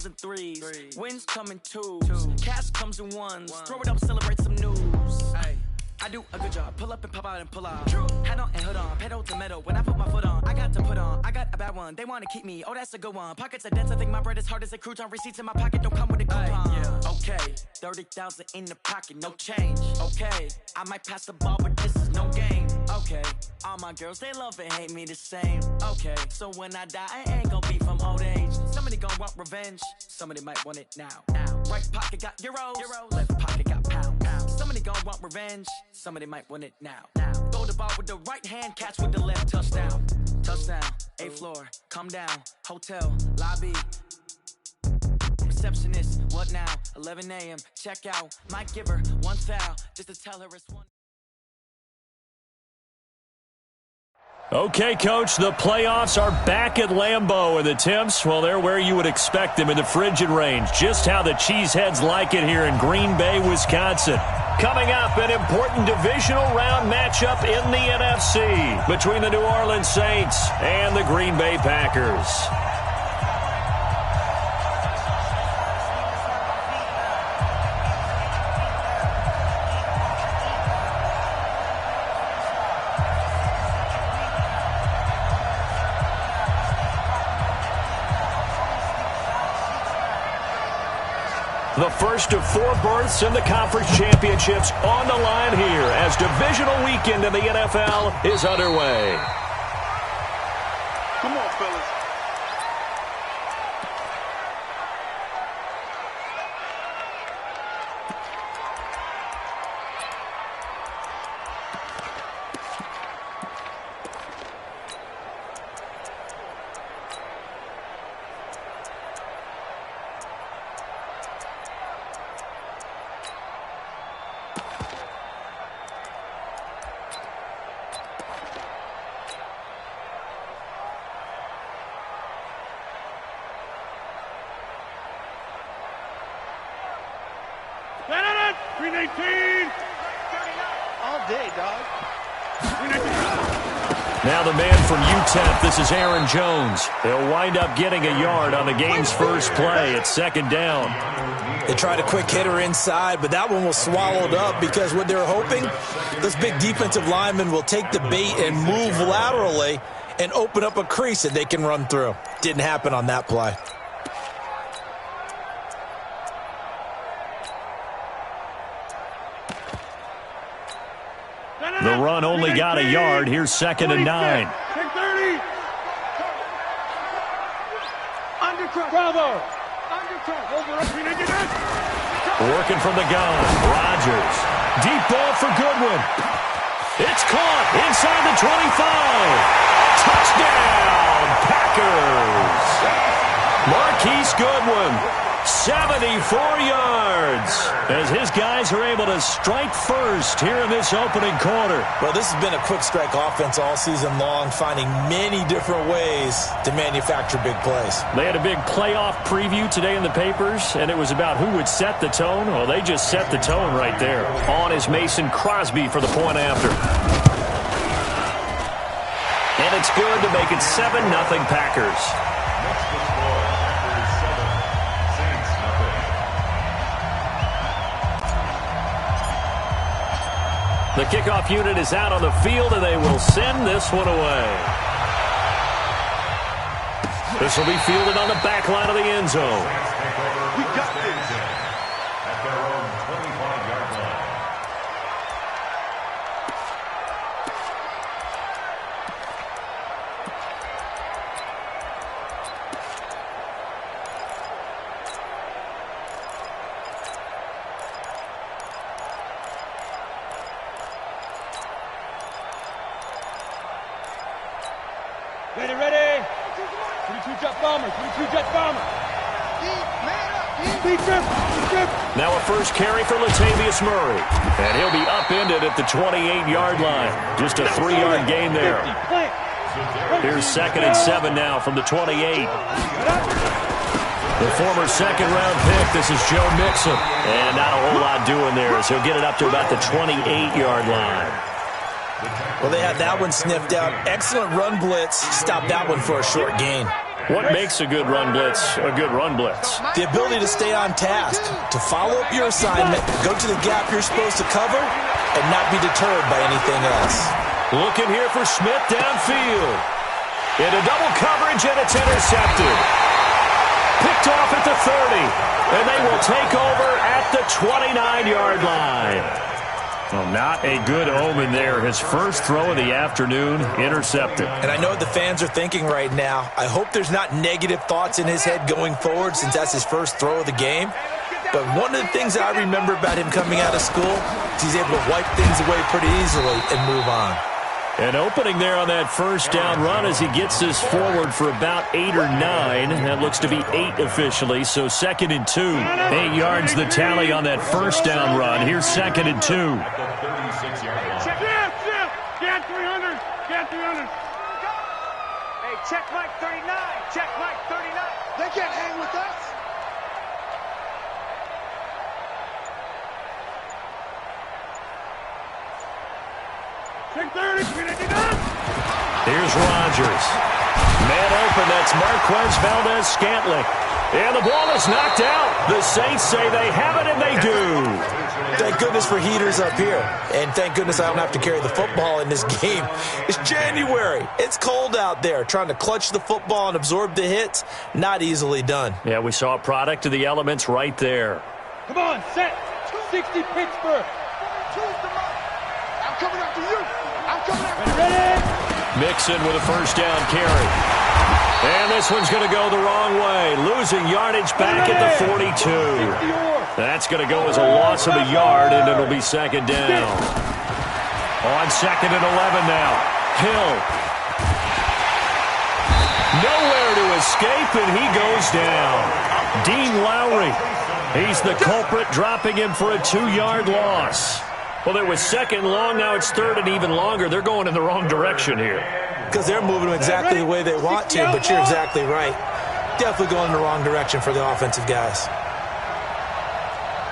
and threes. Wins come in twos. Cash comes in ones. Throw it up, celebrate some news. I do a good job. Pull up and pop out and pull out. Hat on and hood on. Pedal to metal. When I put my foot on, I got to put on. I got a bad one. They want to keep me. Oh, that's a good one. Pockets are dense. I think my bread is hard as a crouton. Receipts in my pocket don't come with a coupon. Okay, 30,000 in the pocket, no change. Okay, I might pass the ball, but this is no game. Okay, all my girls, they love and hate me the same. Okay, so when I die, I ain't gonna be from old age. Somebody gonna want revenge. Somebody might want it now. Right pocket got euros. Left pocket got pounds. Somebody gonna want revenge. Somebody might want it now. Throw the ball with the right hand, catch with the left. Touchdown. Touchdown. 8th floor. Come down. Hotel. Lobby. Receptionist. What now? 11 a.m. Check out. Might give her one foul just to tell her it's one. Okay, Coach, the playoffs are back at Lambeau, and the temps, well, they're where you would expect them in the frigid range. Just how the Cheeseheads like it here in Green Bay, Wisconsin. Coming up, an important divisional round matchup in the NFC between the New Orleans Saints and the Green Bay Packers. The first of 4 berths in the conference championships on the line here as divisional weekend in the NFL is underway. Come on, fellas. Green 18! All day, dog. Now the man from UTEP, this is Aaron Jones. He'll wind up getting a yard on the game's first play at 2nd down. They tried a quick hitter inside, but that one was swallowed up because what they're hoping, this big defensive lineman will take the bait and move laterally and open up a crease that they can run through. Didn't happen on that play. The run only got a yard. Here's 2nd and 9. 30. Bravo. Working from the gun. Rodgers. Deep ball for Goodwin. It's caught inside the 25. Touchdown, Packers. Marquise Goodwin. 74 yards as his guys are able to strike first here in this opening quarter. Well, this has been a quick strike offense all season long, finding many different ways to manufacture big plays. They had a big playoff preview today in the papers, and it was about who would set the tone. Well, they just set the tone right there. On is Mason Crosby for the point after. And it's good to make it 7-0 Packers. The kickoff unit is out on the field, and they will send this one away. This will be fielded on the back line of the end zone. We got this. At their own 25-yard line. Ready. 22 jet bomber. 22 jet bomber. Now a first carry for Latavius Murray. And he'll be upended at the 28-yard line. Just a 3-yard gain there. Here's 2nd and 7 now from the 28. The former second-round pick, this is Joe Mixon. And not a whole lot doing there as he'll get it up to about the 28-yard line. Well, they had that one sniffed out. Excellent run blitz. Stopped that one for a short gain. What makes a good run blitz a good run blitz? The ability to stay on task, to follow up your assignment, go to the gap you're supposed to cover, and not be deterred by anything else. Looking here for Smith downfield. Into double coverage, and it's intercepted. Picked off at the 30, and they will take over at the 29-yard line. Well, not a good omen there. His first throw of the afternoon intercepted. And I know what the fans are thinking right now. I hope there's not negative thoughts in his head going forward since that's his first throw of the game. But one of the things that I remember about him coming out of school is he's able to wipe things away pretty easily and move on. An opening there on that first down run as he gets this forward for about 8 or 9. That looks to be 8 officially, so 2nd and 2. 8 yards the tally on that first down run. Here's 2nd and 2. Get 300. Get 300. Hey, check Mike 39. Check Mike 39. They can't hang with us. Check 30. Here's Rodgers. Man open, that's Marquez Valdez-Scantling. And the ball is knocked out. The Saints say they have it, and they do. Thank goodness for heaters up here. And thank goodness I don't have to carry the football in this game. It's January. It's cold out there. Trying to clutch the football and absorb the hits, not easily done. Yeah, we saw a product of the elements right there. Come on, set. 60 Pittsburgh. I'm coming after you. I'm coming after you. Ready? Mixon with a first down carry. And this one's going to go the wrong way. Losing yardage back at the 42. That's going to go as a loss of a yard, and it'll be 2nd down. On 2nd and 11 now. Hill. Nowhere to escape, and he goes down. Dean Lowry. He's the culprit, dropping him for a 2-yard loss. Well, it was 2nd long, now it's 3rd and even longer. They're going in the wrong direction here. Because they're moving them exactly the way they want to, but you're exactly right. Definitely going in the wrong direction for the offensive guys.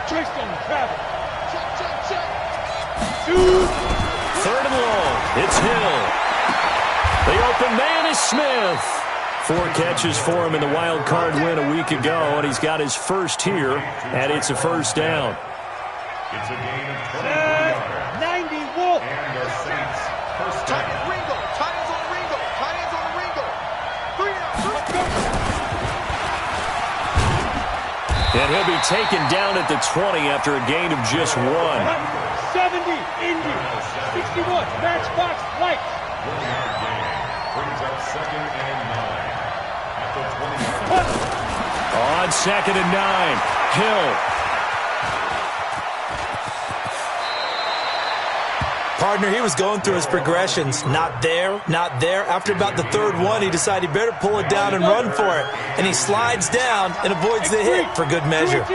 Tristan, travel. Check. 3rd and long. It's Hill. The open man is Smith. 4 catches for him in the wild card win a week ago, and he's got his first here, and it's a first down. It's a gain of 20 yards. 90 Wolf. And the Saints first down. Ringo. Tight ends on Ringo. Tight ends on Ringo. 3 down. And he'll be taken down at the 20 after a gain of just 1. 70 Indy. 61 Matchbox Lights. 1-yard gain. Brings up 2nd and 9. At the 20-yard line. On 2nd and 9, Hill. Partner, he was going through his progressions. Not there, not there. After about the 3rd one, he decided he better pull it down and run for it. And he slides down and avoids the hit for good measure.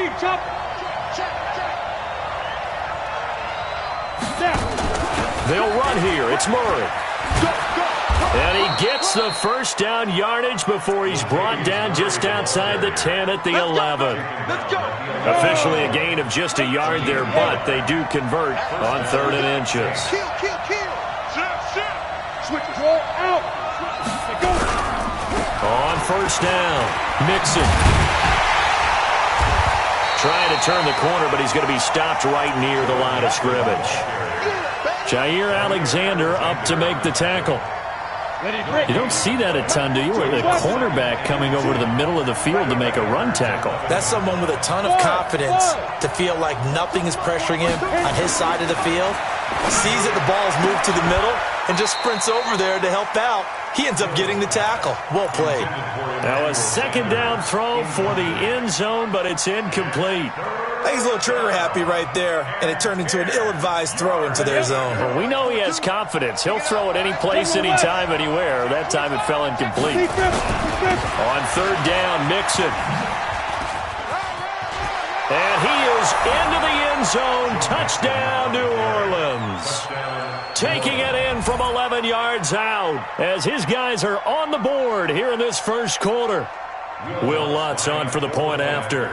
They'll run here. It's Murray. And he gets the first down yardage before he's brought down just outside the 10 at the 11. Officially a gain of just a yard there, but they do convert on 3rd and inches. Kill. Switch roll out. Go. On first down, Mixon. Trying to turn the corner, but he's going to be stopped right near the line of scrimmage. Jair Alexander up to make the tackle. You don't see that a ton, do you? Where the cornerback coming over to the middle of the field to make a run tackle. That's someone with a ton of confidence to feel like nothing is pressuring him on his side of the field. Sees that the ball's moved to the middle and just sprints over there to help out. He ends up getting the tackle. Well played. Now a 2nd down throw for the end zone, but it's incomplete. I think he's a little trigger happy right there, and it turned into an ill-advised throw into their zone. Well, we know he has confidence. He'll throw it any place, anytime, anywhere. That time it fell incomplete. On 3rd down, Mixon. And he is into the end zone. Touchdown, New Orleans. Taking it in from 11 yards out as his guys are on the board here in this first quarter. Will Lutz on for the point after.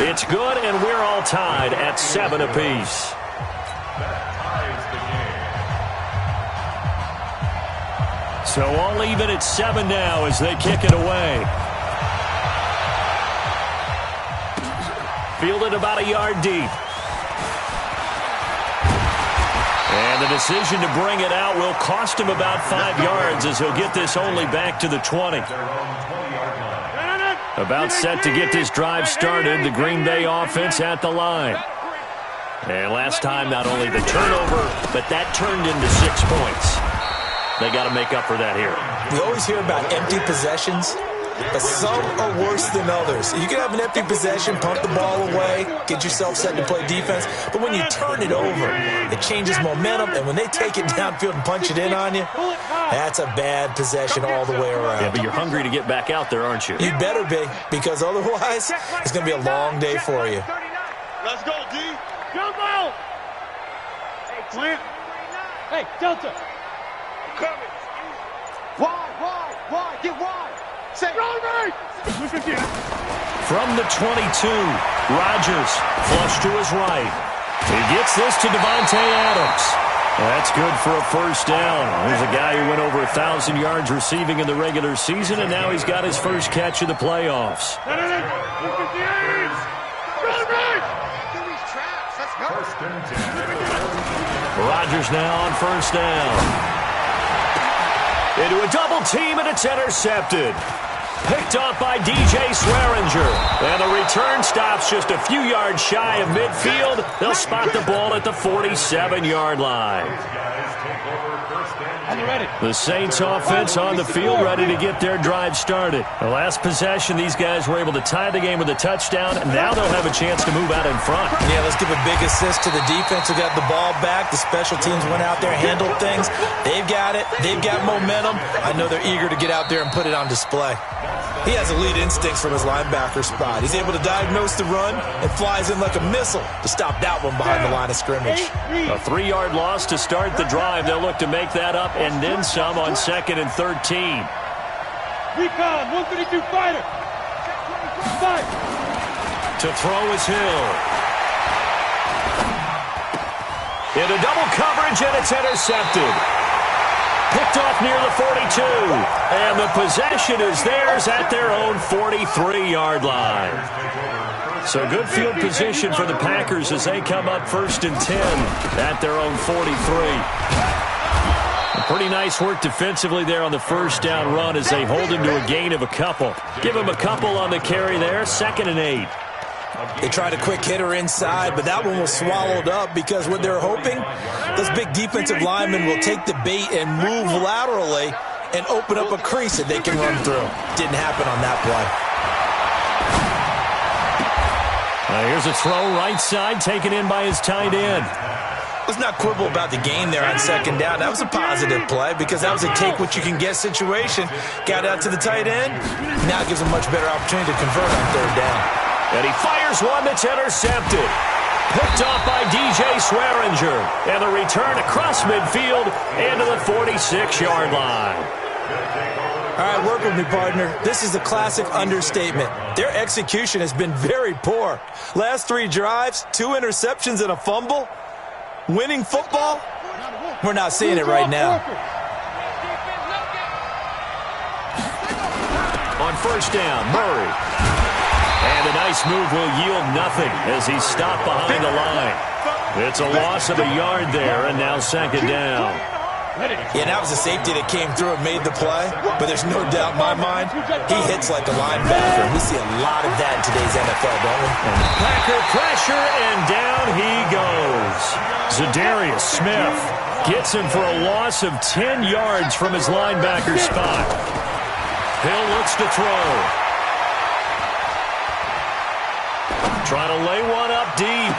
It's good, and we're all tied at 7 apiece. That ties the game. So all even at 7 now as they kick it away. Fielded about a yard deep. And the decision to bring it out will cost him about 5 yards as he'll get this only back to the 20. About set to get this drive started, the Green Bay offense at the line. And last time, not only the turnover, but that turned into 6 points. They got to make up for that here. We always hear about empty possessions, but some are worse than others. You can have an empty possession, pump the ball away, get yourself set to play defense, but when you turn it over, it changes momentum, and when they take it downfield and punch it in on you, that's a bad possession all the way around. Yeah, but you're hungry to get back out there, aren't you? You better be, because otherwise, it's going to be a long day for you. Let's go, D. Jump out. Slant. Hey, Delta. Coming. Wide. Get wide. Say, run right. From the 22, Rodgers flush to his right. He gets this to Devontae Adams. That's good for a first down. There's a guy who went over 1,000 yards receiving in the regular season, and now he's got his first catch of the playoffs. Rodgers now on first down. Into a double team, and it's intercepted. Picked off by DJ Swearinger. And the return stops just a few yards shy of midfield. They'll spot the ball at the 47-yard line. The Saints offense on the field ready to get their drive started. The last possession, these guys were able to tie the game with a touchdown, and now they'll have a chance to move out in front. Yeah, let's give a big assist to the defense who got the ball back. The special teams went out there and handled things. They've got it. They've got momentum. I know they're eager to get out there and put it on display. He has elite instincts from his linebacker spot. He's able to diagnose the run and flies in like a missile to stop that one behind the line of scrimmage. A 3-yard loss to start the drive. They'll look to make that up and then some on 2nd and 13. Recon, 132 fighter. To throw is Hill. Into double coverage, and it's intercepted. Picked off near the 42. And the possession is theirs at their own 43-yard line. So good field position for the Packers as they come up 1st and 10 at their own 43. Pretty nice work defensively there on the first down run as they hold him to a gain of a couple. Give him a couple on the carry there, 2nd and 8. They tried a quick hitter inside, but that one was swallowed up because what they're hoping, those big defensive linemen will take the bait and move laterally and open up a crease that they can run through. Didn't happen on that play. Here's a throw right side taken in by his tight end. Let's not quibble about the gain there on 2nd down. That was a positive play because that was a take-what-you-can-get situation. Got out to the tight end. Now it gives him a much better opportunity to convert on 3rd down. And he fires one that's intercepted. Picked off by DJ Swearinger. And the return across midfield into the 46-yard line. All right, work with me, partner. This is a classic understatement. Their execution has been very poor. Last 3 drives, 2 interceptions and a fumble. Winning football? We're not seeing it right now. On first down, Murray. And a nice move will yield nothing as he's stopped behind the line. It's a loss of a yard there, and now 2nd down. Yeah, that was a safety that came through and made the play, but there's no doubt in my mind, he hits like a linebacker. We see a lot of that in today's NFL, don't we? And Packer pressure, and down he goes. Zadarius Smith gets him for a loss of 10 yards from his linebacker spot. Hill looks to throw. Trying to lay one up deep.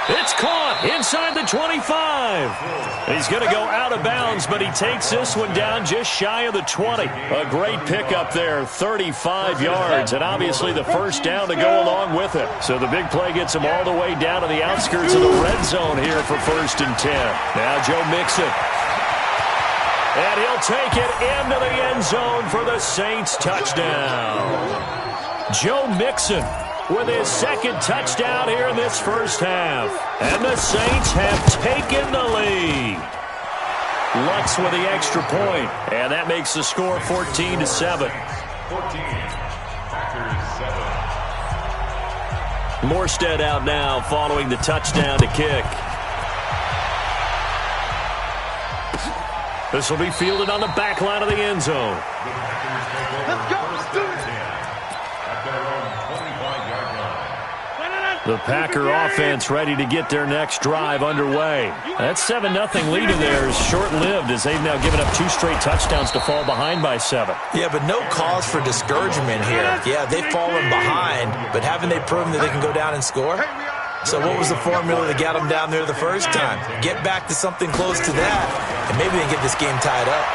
It's caught inside the 25. He's going to go out of bounds, but he takes this one down just shy of the 20. A great pickup there, 35 yards, and obviously the first down to go along with it. So the big play gets him all the way down to the outskirts of the red zone here for 1st and 10. Now Joe Mixon. And he'll take it into the end zone for the Saints touchdown. Joe Mixon with his 2nd touchdown here in this first half. And the Saints have taken the lead. Lutz with the extra point, and that makes the score 14-7. 14. Packers 7. Morstead out now following the touchdown to kick. This will be fielded on the back line of the end zone. Let's go. Let's do it. At their own 25-yard line. The Packer offense ready to get their next drive underway. That 7-0 lead of theirs is short-lived as they've now given up 2 straight touchdowns to fall behind by 7. Yeah, but no cause for discouragement here. Yeah, they've fallen behind, but haven't they proven that they can go down and score? So what was the formula that got them down there the first time? Get back to something close to that, and maybe they can get this game tied up.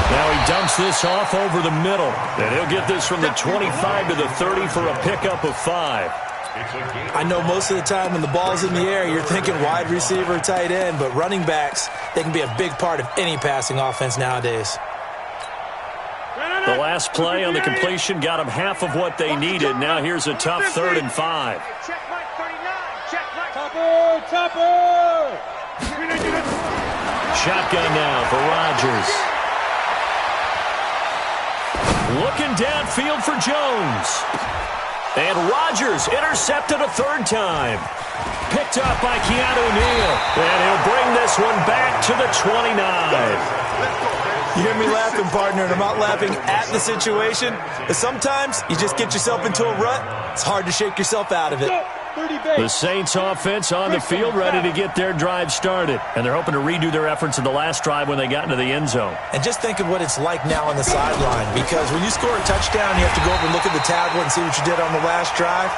Now he dumps this off over the middle, and he'll get this from the 25 to the 30 for a pickup of 5. I know most of the time when the ball's in the air, you're thinking wide receiver, tight end, but running backs, they can be a big part of any passing offense nowadays. The last play on the completion got them half of what they needed. Now here's a tough 3rd and 5. Check Mike 39. Check Mike. Topper! Shotgun now for Rodgers. Looking downfield for Jones. And Rodgers intercepted a 3rd time. Picked up by Keanu Neal. And he'll bring this one back to the 29. You hear me laughing, partner, and I'm not laughing at the situation. But sometimes you just get yourself into a rut. It's hard to shake yourself out of it. The Saints offense on the field ready to get their drive started. And they're hoping to redo their efforts in the last drive when they got into the end zone. And just think of what it's like now on the sideline. Because when you score a touchdown, you have to go over and look at the tablet and see what you did on the last drive.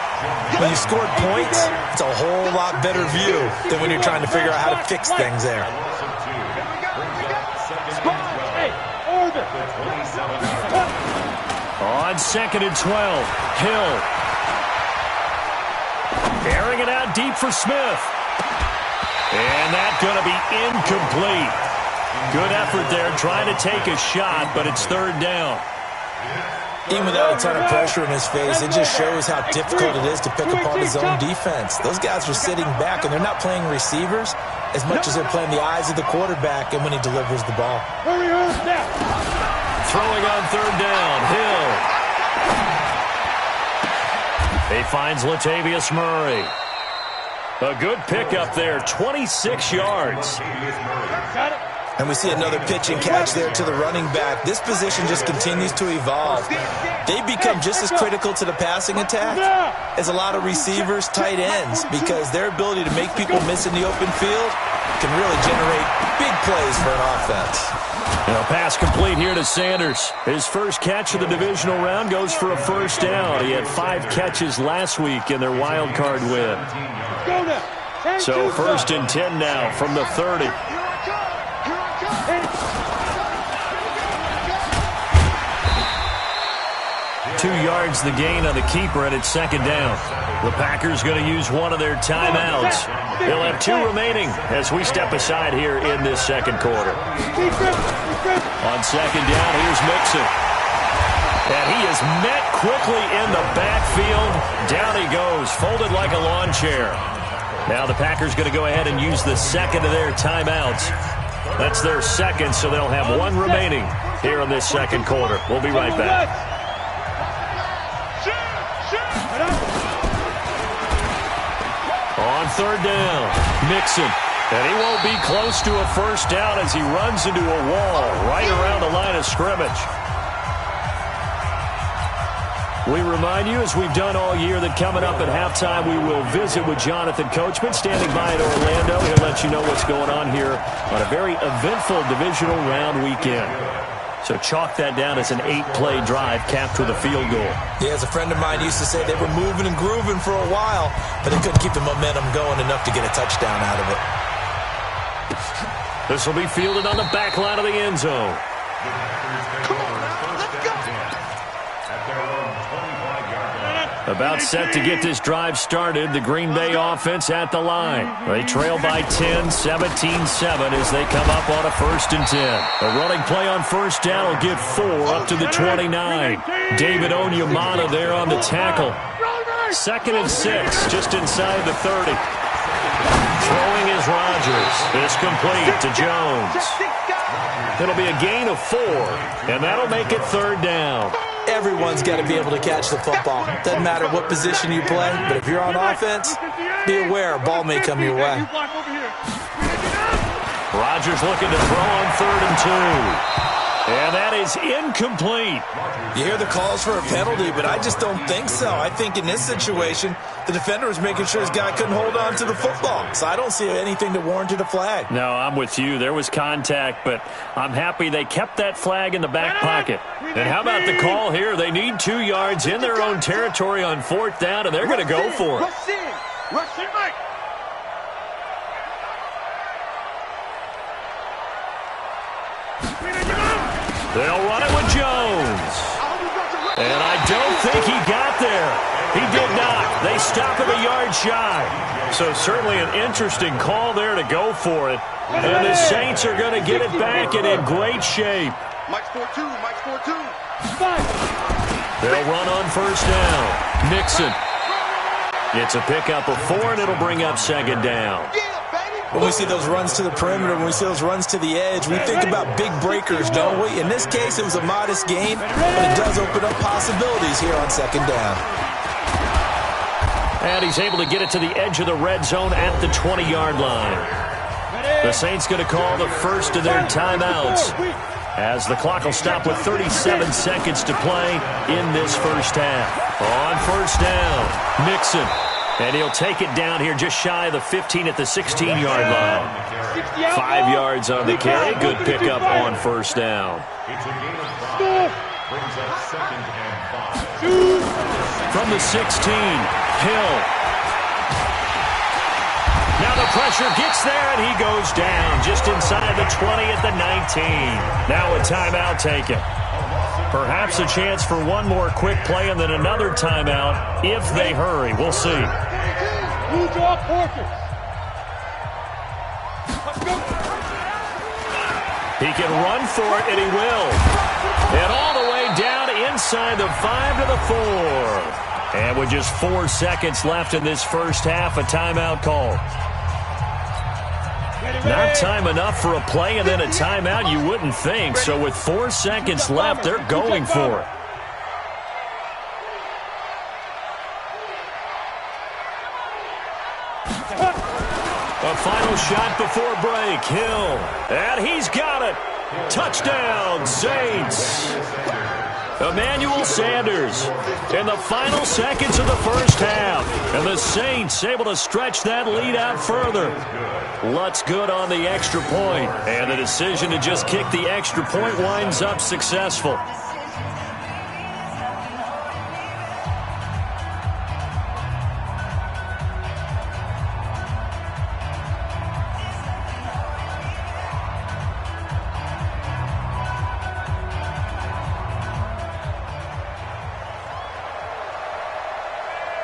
When you scored points, it's a whole lot better view than when you're trying to figure out how to fix things there. On 2nd and 12, Hill. Airing it out deep for Smith. And that's going to be incomplete. Good effort there trying to take a shot, but it's 3rd down. Even without a ton of pressure in his face, it just shows how difficult it is to pick apart his own defense. Those guys are sitting back, and they're not playing receivers as much as they're playing the eyes of the quarterback and when he delivers the ball. Throwing on 3rd down, Hill. He finds Latavius Murray. A good pickup there, 26 yards. And we see another pitch and catch there to the running back. This position just continues to evolve. They become just as critical to the passing attack as a lot of receivers, tight ends, because their ability to make people miss in the open field can really generate big plays for an offense. A pass complete here to Sanders. His first catch of the divisional round goes for a 1st down. He had 5 catches last week in their wild card win. So 1st and 10 now from the 30. 2 yards the gain on the keeper, and it's 2nd down. The Packers going to use one of their timeouts. They'll have 2 remaining as we step aside here in this 2nd quarter. On 2nd down, here's Mixon. And he is met quickly in the backfield. Down he goes, folded like a lawn chair. Now the Packers going to go ahead and use the 2nd of their timeouts. That's their 2nd, so they'll have 1 remaining here in this 2nd quarter. We'll be right back. On 3rd down, Mixon. And he won't be close to a 1st down as he runs into a wall right around the line of scrimmage. We remind you, as we've done all year, that coming up at halftime, we will visit with Jonathan Coachman, standing by in Orlando. He'll let you know what's going on here on a very eventful divisional round weekend. So chalk that down as an 8-play drive capped with a field goal. Yeah, as a friend of mine used to say, they were moving and grooving for a while, but they couldn't keep the momentum going enough to get a touchdown out of it. This will be fielded on the back line of the end zone. About set to get this drive started. The Green Bay offense at the line. They trail by 10, 17-7 as they come up on a 1st and 10. A running play on 1st down will get 4 up to the 29. David Onyemata there on the tackle. 2nd and 6, just inside the 30. Throwing is Rodgers. It's complete to Jones. It'll be a gain of 4, and that'll make it 3rd down. Everyone's got to be able to catch the football. Doesn't matter what position you play, but if you're on offense, be aware a ball may come your way. Rodgers looking to throw on 3rd and 2. And that is incomplete. You hear the calls for a penalty, but I just don't think so. I think in this situation, the defender was making sure his guy couldn't hold on to the football. So I don't see anything that warranted a flag. No, I'm with you. There was contact, but I'm happy they kept that flag in the back pocket. And how about the call here? They need 2 yards in their own territory on 4th down, and they're going to go for it. Rush in, Mike. They'll run it with Jones. And I don't think he got there. He did not. They stop him a yard shy. So certainly an interesting call there to go for it. And the Saints are going to get it back and in great shape. Mike's 4-2. Mike's 4-2. They'll run on 1st down. Mixon. It's a pickup of 4, and it'll bring up 2nd down. When we see those runs to the perimeter, when we see those runs to the edge, we think about big breakers, don't we? In this case, it was a modest gain, but it does open up possibilities here on 2nd down. And he's able to get it to the edge of the red zone at the 20-yard line. The Saints going to call the first of their timeouts as the clock will stop with 37 seconds to play in this first half. On 1st down, Mixon. And he'll take it down here just shy of the 15 at the 16-yard line. 5 yards on the carry. Good pickup on 1st down. It's a gain of 5. Brings up 2nd and 5. From the 16, Hill. Now the pressure gets there, and he goes down just inside the 20 at the 19. Now a timeout taken. Perhaps a chance for one more quick play and then another timeout if they hurry. We'll see. He can run for it, and he will. And all the way down inside the 5 to the 4. And with just 4 seconds left in this first half, a timeout call. Not time enough for a play and then a timeout, you wouldn't think. So with 4 seconds left, they're going for it. A final shot before break. Hill. And he's got it. Touchdown, Saints. Emmanuel Sanders in the final seconds of the first half. And the Saints able to stretch that lead out further. Lutz good on the extra point. And the decision to just kick the extra point winds up successful.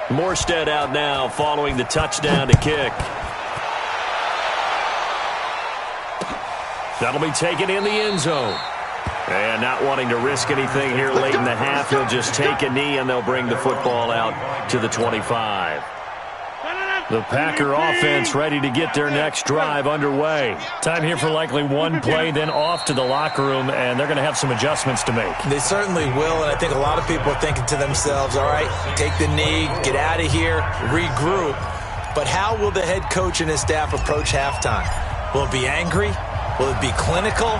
Morstead out now following the touchdown to kick. That'll be taken in the end zone. And not wanting to risk anything here late in the half, he'll just take a knee and they'll bring the football out to the 25. The Packer offense ready to get their next drive underway. Time here for likely one play, then off to the locker room, and they're going to have some adjustments to make. They certainly will, and I think a lot of people are thinking to themselves, all right, take the knee, get out of here, regroup. But how will the head coach and his staff approach halftime? Will it be angry? Will it be clinical?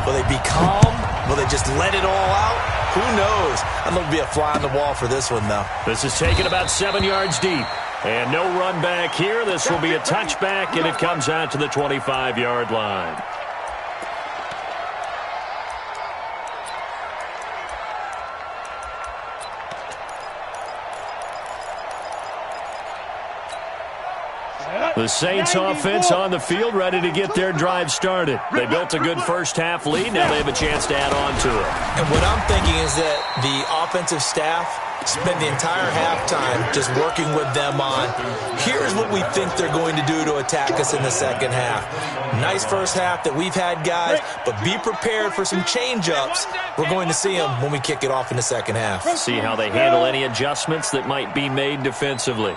Will they be calm? Will they just let it all out? Who knows? I'd love to be a fly on the wall for this one, though. This is taken about 7 yards deep. And no run back here. This will be a touchback, and it comes out to the 25-yard line. The Saints offense on the field ready to get their drive started. They built a good first half lead. Now they have a chance to add on to it. And what I'm thinking is that the offensive staff spend the entire halftime just working with them on, here's what we think they're going to do to attack us in the second half. Nice first half that we've had, guys, but be prepared for some change-ups. We're going to see them when we kick it off in the second half. See how they handle any adjustments that might be made defensively.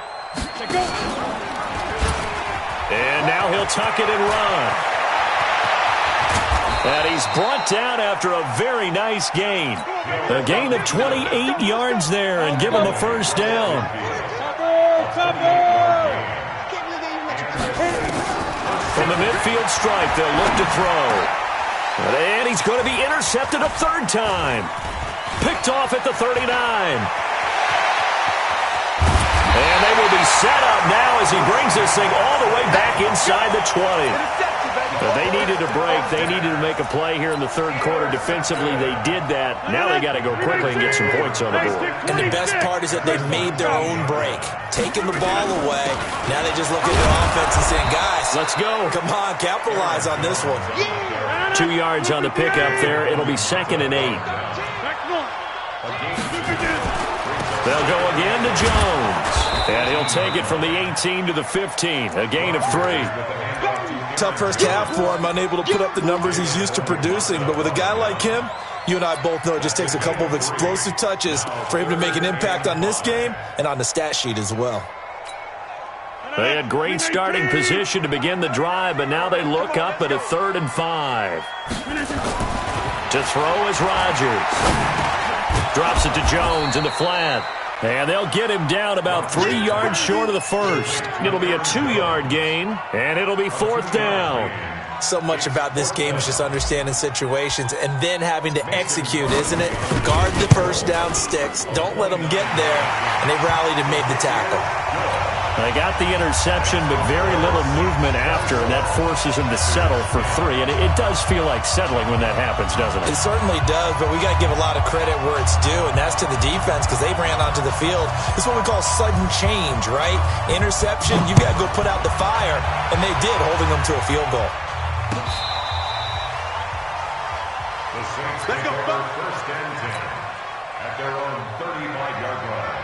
And now Now he'll tuck it and run. And he's brought down after a very nice gain. A gain of 28 yards there and give him a first down. From the midfield stripe, they'll look to throw. And he's going to be intercepted a third time. Picked off at the 39. And they will be set up now as he brings this thing all the way back inside the 20. But they needed a break. They needed to make a play here in the third quarter. Defensively, they did that. Now they got to go quickly and get some points on the board. And the best part is that they made their own break, taking the ball away. Now they just look at their offense and saying, guys, let's go. Come on, capitalize on this one. 2 yards on the pickup there. It'll be 2nd and 8. They'll go again to Jones. And he'll take it from the 18 to the 15. A gain of 3. Tough first half for him, unable to put up the numbers he's used to producing. But with a guy like him, you and I both know it just takes a couple of explosive touches for him to make an impact on this game and on the stat sheet as well. They had great starting position to begin the drive, but now they look up at a 3rd and 5. To throw is Rodgers. Drops it to Jones in the flat. And they'll get him down about 3 yards short of the first. It'll be a 2-yard gain, and it'll be 4th down. So much about this game is just understanding situations and then having to execute, isn't it? Guard the first down sticks. Don't let them get there. And they rallied and made the tackle. They got the interception, but very little movement after, and that forces them to settle for 3. And it does feel like settling when that happens, doesn't it? It certainly does, but we got to give a lot of credit where it's due, and that's to the defense because they ran onto the field. This is what we call sudden change, right? Interception, you got to go put out the fire, and they did, holding them to a field goal. The Saints pick up first and 10 at their own 35-yard line.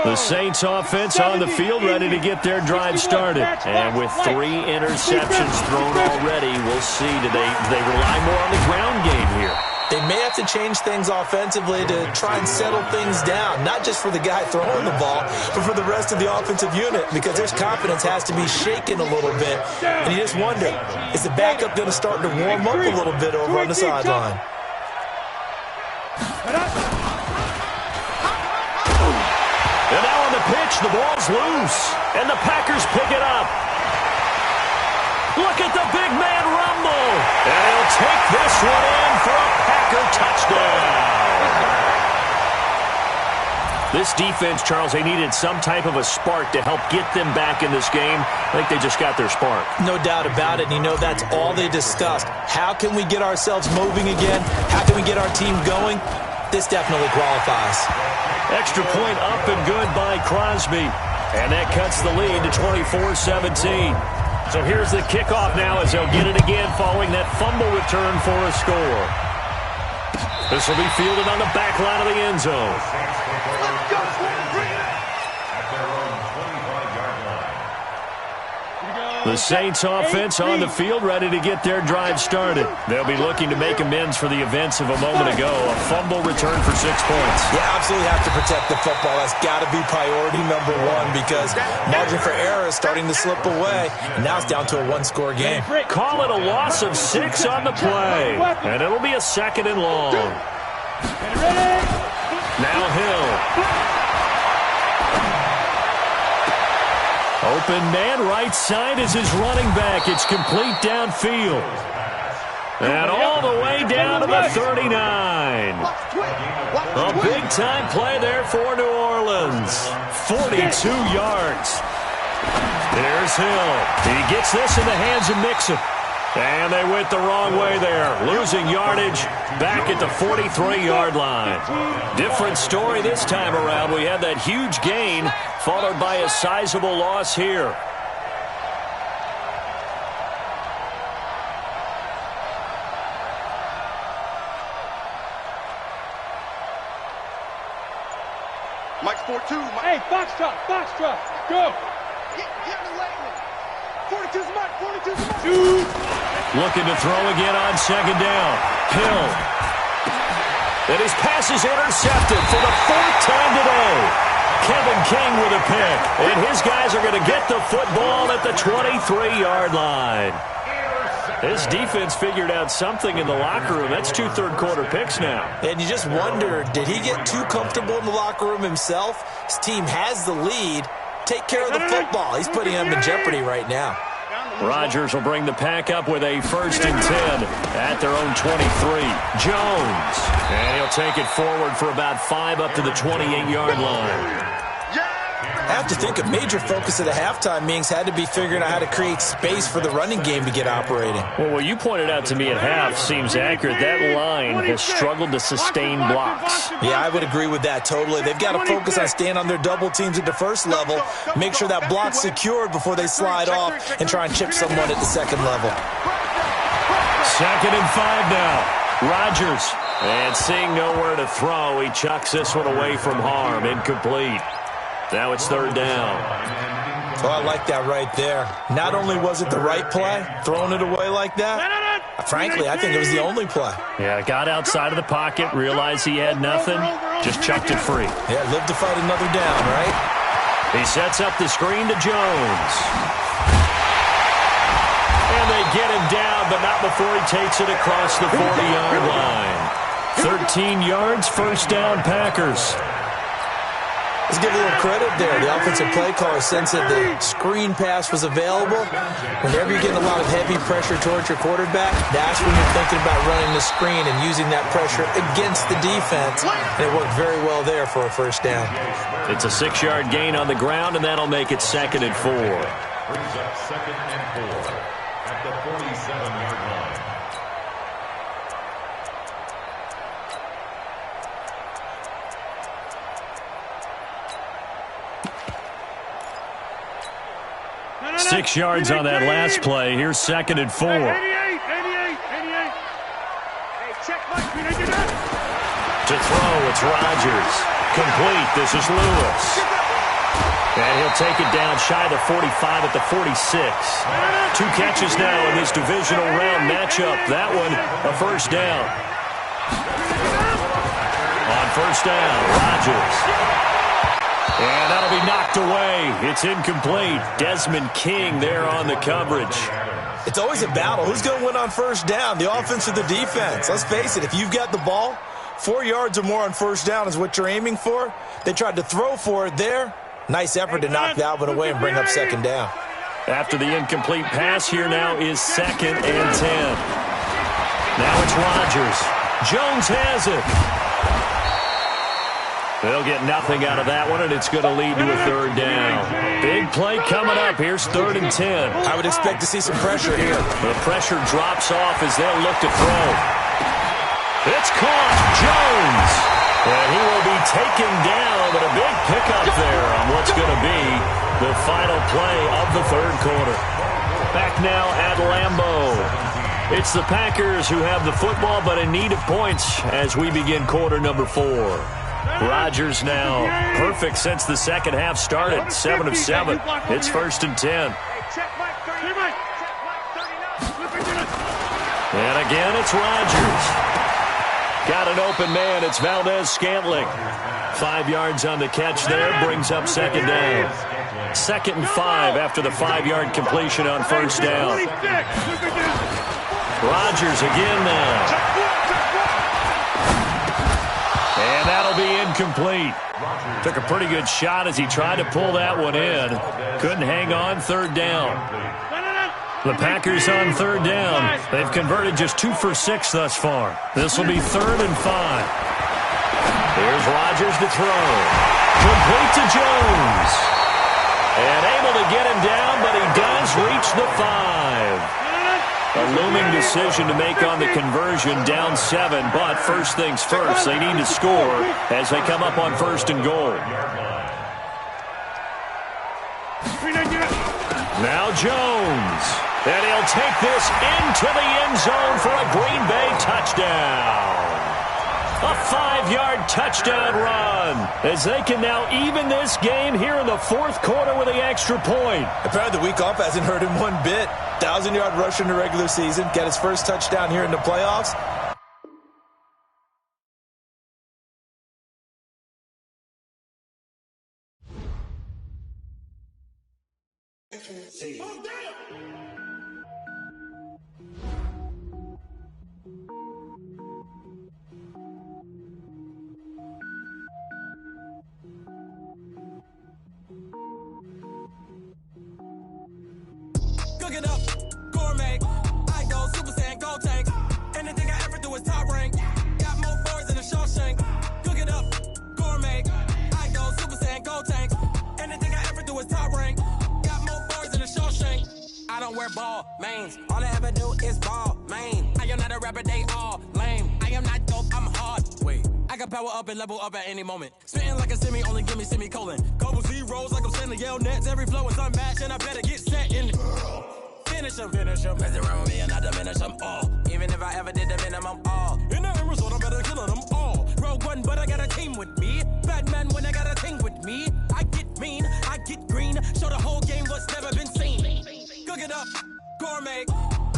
The Saints offense on the field ready to get their drive started. And with 3 interceptions thrown already, we'll see. Do they rely more on the ground game here? They may have to change things offensively to try and settle things down, not just for the guy throwing the ball, but for the rest of the offensive unit, because their confidence has to be shaken a little bit. And you just wonder, is the backup going to start to warm up a little bit over on the sideline? And now on the pitch, the ball's loose, and the Packers pick it up. Look at the big man rumble, and he'll take this one in for a Packer touchdown. This defense, Charles, they needed some type of a spark to help get them back in this game. I think they just got their spark. No doubt about it, and you know that's all they discussed. How can we get ourselves moving again? How can we get our team going? This definitely qualifies. Extra point up and good by Crosby. And that cuts the lead to 24-17. So here's the kickoff now as they'll get it again following that fumble return for a score. This will be fielded on the back line of the end zone. The Saints offense on the field ready to get their drive started. They'll be looking to make amends for the events of a moment ago. A fumble return for 6 points. You absolutely have to protect the football. That's got to be priority number 1 because margin for error is starting to slip away. And now it's down to a 1-score game. Call it a loss of 6 on the play. And it'll be a 2nd and long. Now Hill. Open man right side is his running back. It's complete downfield. And all the way down to the 39. A big-time play there for New Orleans. 42 yards. There's Hill. He gets this in the hands of Mixon. And they went the wrong way there, losing yardage back at the 43-yard line. Different story this time around. We had that huge gain followed by a sizable loss here. Mike's 4-2. Hey, foxtrot, go. Get the leg. 42's Mike, 42's Mike. Looking to throw again on 2nd down. Hill. And his pass is intercepted for the 4th time today. Kevin King with a pick. And his guys are going to get the football at the 23-yard line. This defense figured out something in the locker room. That's 2 third-quarter picks now. And you just wonder, did he get too comfortable in the locker room himself? His team has the lead. Take care of the football. He's putting them in jeopardy right now. Rodgers will bring the pack up with a 1st and 10 at their own 23. Jones. And he'll take it forward for about 5 up to the 28-yard line. I have to think a major focus of the halftime meetings had to be figuring out how to create space for the running game to get operating. Well, what you pointed out to me at half seems accurate. That line has struggled to sustain blocks. Yeah, I would agree with that totally. They've got to focus on staying on their double teams at the first level, make sure that block's secured before they slide off and try and chip someone at the second level. 2nd and 5 now. Rodgers. And seeing nowhere to throw, he chucks this one away from harm. Incomplete. Now it's 3rd down. Oh, I like that right there. Not only was it the right play, throwing it away like that, frankly, I think it was the only play. Yeah, got outside of the pocket, realized he had nothing, just chucked it free. Yeah, lived to fight another down, right? He sets up the screen to Jones. And they get him down, but not before he takes it across the 40-yard line. 13 yards, 1st down, Packers. Let's give a little credit there. The offensive play caller sensed that the screen pass was available. Whenever you're getting a lot of heavy pressure towards your quarterback, that's when you're thinking about running the screen and using that pressure against the defense. And it worked very well there for a 1st down. It's a 6-yard gain on the ground, and that'll make it 2nd and 4. Brings up 2nd and 4 at the 47-yard line. No. 6 yards on that last play. Here's 2nd and 4. 88. Hey, check Mike. To throw, it's Rodgers. Complete. This is Lewis. And he'll take it down shy of the 45 at the 46. 2 catches now in this divisional round matchup. That one, a 1st down. On 1st down, Rodgers. And that'll be knocked away. It's incomplete. Desmond King there on the coverage. It's always a battle. Who's going to win on 1st down, the offense or the defense? Let's face it, if you've got the ball, 4 yards or more on 1st down is what you're aiming for. They tried to throw for it there. Nice effort to knock that one away and bring up 2nd down. After the incomplete pass, here now is 2nd and 10. Now it's Rodgers. Jones has it. They'll get nothing out of that one, and it's going to lead to a 3rd down. Big play coming up. Here's 3rd and 10. I would expect to see some pressure here. The pressure drops off as they'll look to throw. It's caught. Jones. And he will be taken down, but a big pickup there on what's going to be the final play of the 3rd quarter. Back now at Lambeau. It's the Packers who have the football, but in need of points as we begin quarter number 4. Rodgers now perfect since the 2nd half started. 7 of 7. It's 1st and 10. And again, it's Rodgers. Got an open man. It's Valdez-Scantling. 5 yards on the catch there. Brings up 2nd down. 2nd and 5 after the 5-yard completion on 1st down. Rodgers again now. And that'll be incomplete. Took a pretty good shot as he tried to pull that one in. Couldn't hang on. 3rd down. The Packers on 3rd down. They've converted just 2 for 6 thus far. This will be 3rd and 5. Here's Rodgers to throw. Complete to Jones. And able to get him down, but he does reach the 5. A looming decision to make on the conversion, down 7, but first things first, they need to score as they come up on 1st and goal. Now Jones, and he'll take this into the end zone for a Green Bay touchdown. A 5-yard touchdown run as they can now even this game here in the 4th quarter with the extra point. Apparently the week off hasn't hurt him one bit. 1,000-yard rush in the regular season. Got his first touchdown here in the playoffs. Cook it up, gourmet. I go Super Saiyan, gold tank. Anything I ever do is top rank. Got more boys in the Shawshank. Cook it up, gourmet. I go Super Saiyan, gold tank. Anything I ever do is top rank. Got more boys in the Shawshank. I don't wear ball mains. All I ever do is ball main. I am not a rapper, they all lame. I am not dope, I'm hard. Wait, I can power up and level up at any moment. Spitting like a semi, only give me semicolon. Couple zeros like I'm sending yell nets. Every flow is unmatched and I better get set in. Finish them. Mess around with me and I diminish them all. Even if I ever did the minimum all. In the end result, I'm better killing them all. Rogue One, but I got a team with me. Batman when I got a team with me. I get mean, I get green. Show the whole game what's never been seen. Cook it up, gourmet.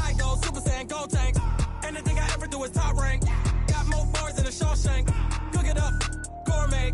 I go Super Saiyan, gold tank. Anything I ever do is top rank. Got more bars than a Shawshank. Cook it up, gourmet.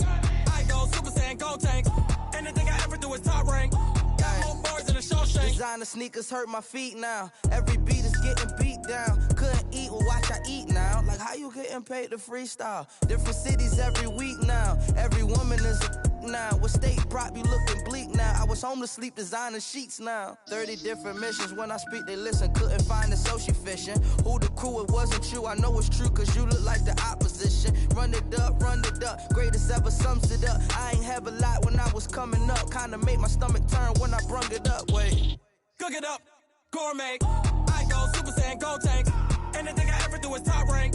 I go Super Saiyan, gold tank. Anything I ever do is top rank. Got more bars than a Shawshank. Designer sneakers hurt my feet now. Every beat is getting beat down. Couldn't eat, well watch I eat now. Like how you getting paid to freestyle? Different cities every week now. Every woman is a now. What state prop you looking bleak now? I was home to sleep designing sheets now. 30 different missions. When I speak they listen. Couldn't find it so she fishing. Who the crew, it wasn't you. I know it's true cause you look like the opposition. Run it up. Greatest ever sums it up. I ain't have a lot when I was coming up. Kinda made my stomach turn when I brung it up. Wait. Cook it up, gourmet. I go Super Saiyan, gold tank. Anything I ever do is top rank.